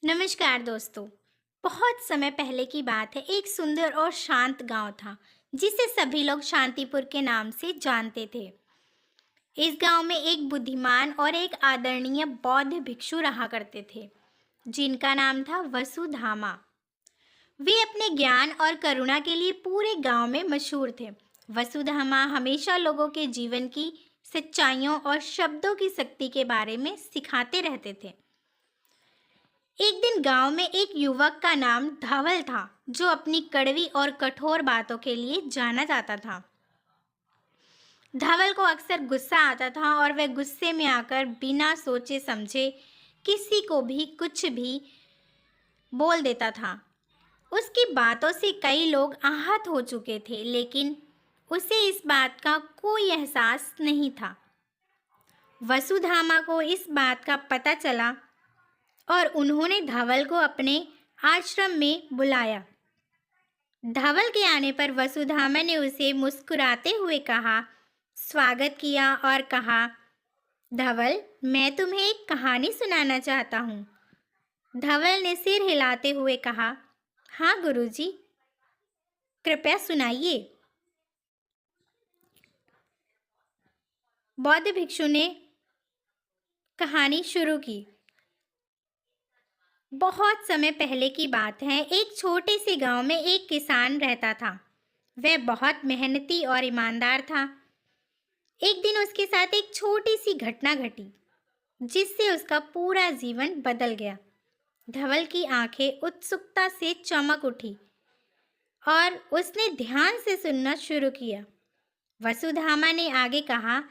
नमस्कार दोस्तों। बहुत समय पहले की बात है। एक सुंदर और शांत गांव था जिसे सभी लोग शांतिपुर के नाम से जानते थे। इस गांव में एक बुद्धिमान और एक आदरणीय बौद्ध भिक्षु रहा करते थे जिनका नाम था वसुधामा। वे अपने ज्ञान और करुणा के लिए पूरे गांव में मशहूर थे। वसुधामा हमेशा लोगों के जीवन की सच्चाइयों और शब्दों की शक्ति के बारे में सिखाते रहते थे। एक दिन गांव में एक युवक का नाम धवल था जो अपनी कड़वी और कठोर बातों के लिए जाना जाता था। धवल को अक्सर गुस्सा आता था और वह गुस्से में आकर बिना सोचे समझे किसी को भी कुछ भी बोल देता था। उसकी बातों से कई लोग आहत हो चुके थे, लेकिन उसे इस बात का कोई एहसास नहीं था। वसुधामा को इस बात का पता चला और उन्होंने धवल को अपने आश्रम में बुलाया। धवल के आने पर वसुधामा ने उसे मुस्कुराते हुए स्वागत किया और कहा, धवल, मैं तुम्हें एक कहानी सुनाना चाहता हूँ। धवल ने सिर हिलाते हुए कहा, हाँ गुरुजी, कृपया सुनाइए। बौद्ध भिक्षु ने कहानी शुरू की। बहुत समय पहले की बात है। एक छोटे से गांव में एक किसान रहता था। वह बहुत मेहनती और ईमानदार था। एक दिन उसके साथ एक छोटी सी घटना घटी जिससे उसका पूरा जीवन बदल गया। धवल की आंखें उत्सुकता से चमक उठी और उसने ध्यान से सुनना शुरू किया। वसुधामा ने आगे कहा,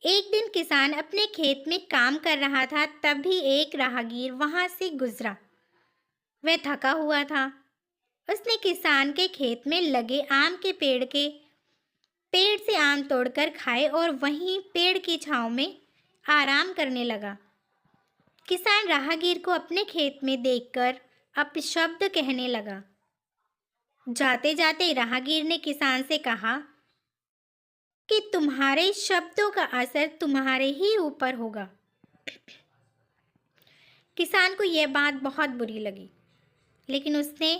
एक दिन किसान अपने खेत में काम कर रहा था, तभी एक राहगीर वहां से गुजरा। वह थका हुआ था। उसने किसान के खेत में लगे आम के पेड़ से आम तोड़कर खाए और वहीं पेड़ की छांव में आराम करने लगा। किसान राहगीर को अपने खेत में देखकर अपशब्द कहने लगा। जाते जाते राहगीर ने किसान से कहा कि तुम्हारे शब्दों का असर तुम्हारे ही ऊपर होगा। किसान को यह बात बहुत बुरी लगी, लेकिन उसने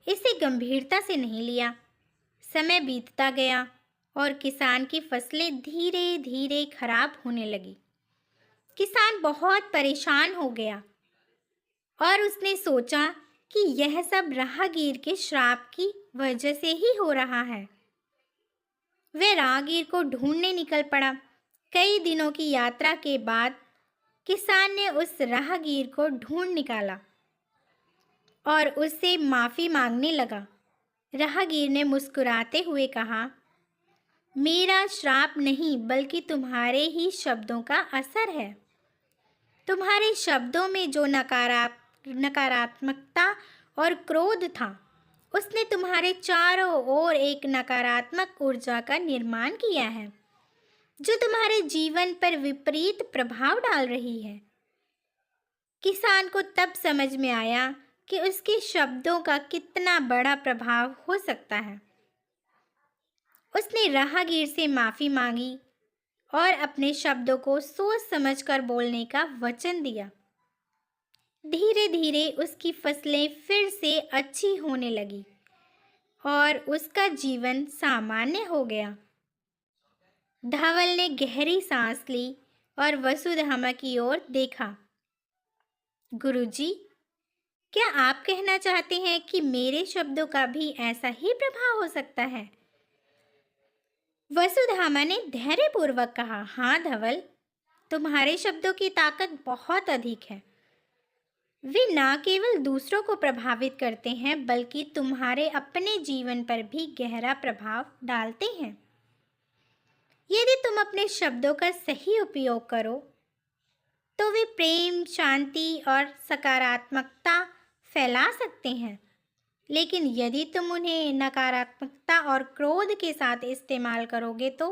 इसे गंभीरता से नहीं लिया। समय बीतता गया और किसान की फसलें धीरे धीरे खराब होने लगी। किसान बहुत परेशान हो गया और उसने सोचा कि यह सब राहगीर के श्राप की वजह से ही हो रहा है। वह राहगीर को ढूंढने निकल पड़ा। कई दिनों की यात्रा के बाद किसान ने उस राहगीर को ढूंढ निकाला और उससे माफ़ी मांगने लगा। राहगीर ने मुस्कुराते हुए कहा, मेरा श्राप नहीं बल्कि तुम्हारे ही शब्दों का असर है। तुम्हारे शब्दों में जो नकारात्मकता और क्रोध था, उसने तुम्हारे चारों ओर एक नकारात्मक ऊर्जा का निर्माण किया है जो तुम्हारे जीवन पर विपरीत प्रभाव डाल रही है। किसान को तब समझ में आया कि उसके शब्दों का कितना बड़ा प्रभाव हो सकता है। उसने राहगीर से माफ़ी मांगी और अपने शब्दों को सोच समझकर बोलने का वचन दिया। धीरे धीरे उसकी फसलें फिर से अच्छी होने लगी और उसका जीवन सामान्य हो गया। धवल ने गहरी सांस ली और वसुधामा की ओर देखा। गुरुजी, क्या आप कहना चाहते हैं कि मेरे शब्दों का भी ऐसा ही प्रभाव हो सकता है? वसुधामा ने धैर्यपूर्वक कहा, हाँ धवल, तुम्हारे शब्दों की ताकत बहुत अधिक है। वे न केवल दूसरों को प्रभावित करते हैं बल्कि तुम्हारे अपने जीवन पर भी गहरा प्रभाव डालते हैं। यदि तुम अपने शब्दों का सही उपयोग करो तो वे प्रेम, शांति और सकारात्मकता फैला सकते हैं, लेकिन यदि तुम उन्हें नकारात्मकता और क्रोध के साथ इस्तेमाल करोगे तो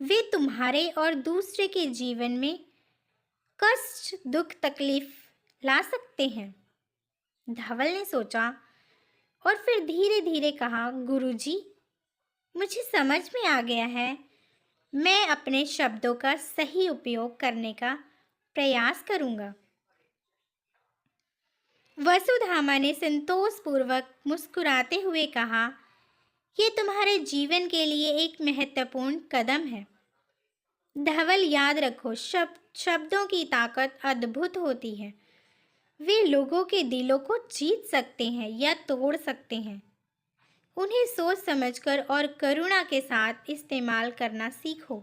वे तुम्हारे और दूसरे के जीवन में कष्ट, दुख, तकलीफ ला सकते हैं। धवल ने सोचा और फिर धीरे धीरे कहा, गुरुजी, मुझे समझ में आ गया है। मैं अपने शब्दों का सही उपयोग करने का प्रयास करूंगा। वसुधामा ने संतोषपूर्वक मुस्कुराते हुए कहा, ये तुम्हारे जीवन के लिए एक महत्वपूर्ण कदम है। धवल, याद रखो, शब्दों की ताकत अद्भुत होती है। वे लोगों के दिलों को जीत सकते हैं या तोड़ सकते हैं। उन्हें सोच समझकर और करुणा के साथ इस्तेमाल करना सीखो।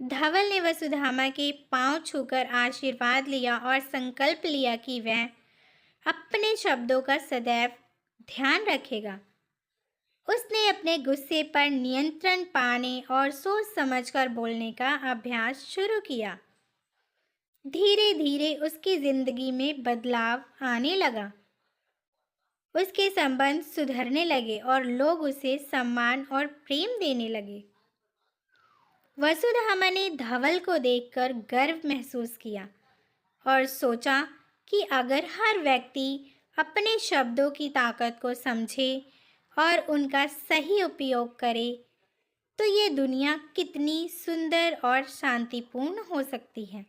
धवल ने वसुधामा के पांव छूकर आशीर्वाद लिया और संकल्प लिया कि वह अपने शब्दों का सदैव ध्यान रखेगा। उसने अपने गुस्से पर नियंत्रण पाने और सोच समझकर बोलने का अभ्यास शुरू किया। धीरे धीरे उसकी जिंदगी में बदलाव आने लगा। उसके संबंध सुधरने लगे और लोग उसे सम्मान और प्रेम देने लगे। वसुधामा ने धवल को देखकर गर्व महसूस किया और सोचा कि अगर हर व्यक्ति अपने शब्दों की ताकत को समझे और उनका सही उपयोग करे तो ये दुनिया कितनी सुंदर और शांतिपूर्ण हो सकती है।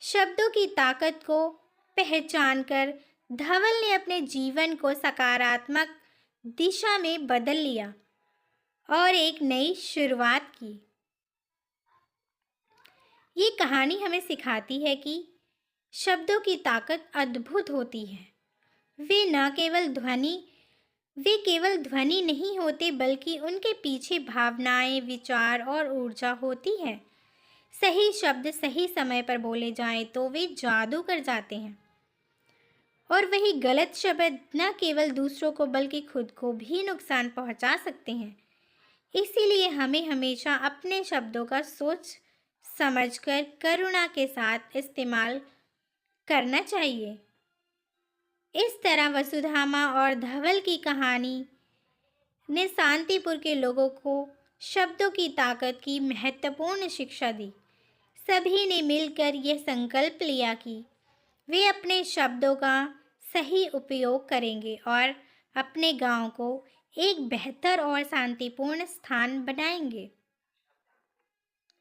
शब्दों की ताकत को पहचानकर धवल ने अपने जीवन को सकारात्मक दिशा में बदल लिया और एक नई शुरुआत की। ये कहानी हमें सिखाती है कि शब्दों की ताकत अद्भुत होती है। वे केवल ध्वनि नहीं होते, बल्कि उनके पीछे भावनाएं, विचार और ऊर्जा होती है। सही शब्द सही समय पर बोले जाएं तो वे जादू कर जाते हैं, और वही गलत शब्द न केवल दूसरों को बल्कि खुद को भी नुकसान पहुंचा सकते हैं। इसीलिए हमें हमेशा अपने शब्दों का सोच समझकर करुणा के साथ इस्तेमाल करना चाहिए। इस तरह वसुधामा और धवल की कहानी ने शांतिपुर के लोगों को शब्दों की ताकत की महत्वपूर्ण शिक्षा दी। सभी ने मिलकर यह संकल्प लिया कि वे अपने शब्दों का सही उपयोग करेंगे और अपने गांव को एक बेहतर और शांतिपूर्ण स्थान बनाएंगे।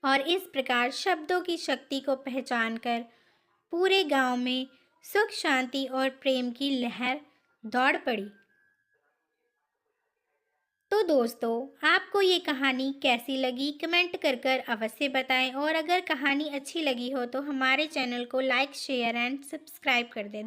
और इस प्रकार शब्दों की शक्ति को पहचानकर पूरे गांव में सुख, शांति और प्रेम की लहर दौड़ पड़ी। तो दोस्तों, आपको ये कहानी कैसी लगी कमेंट कर कर अवश्य बताएं, और अगर कहानी अच्छी लगी हो तो हमारे चैनल को लाइक, शेयर एंड सब्सक्राइब कर दें।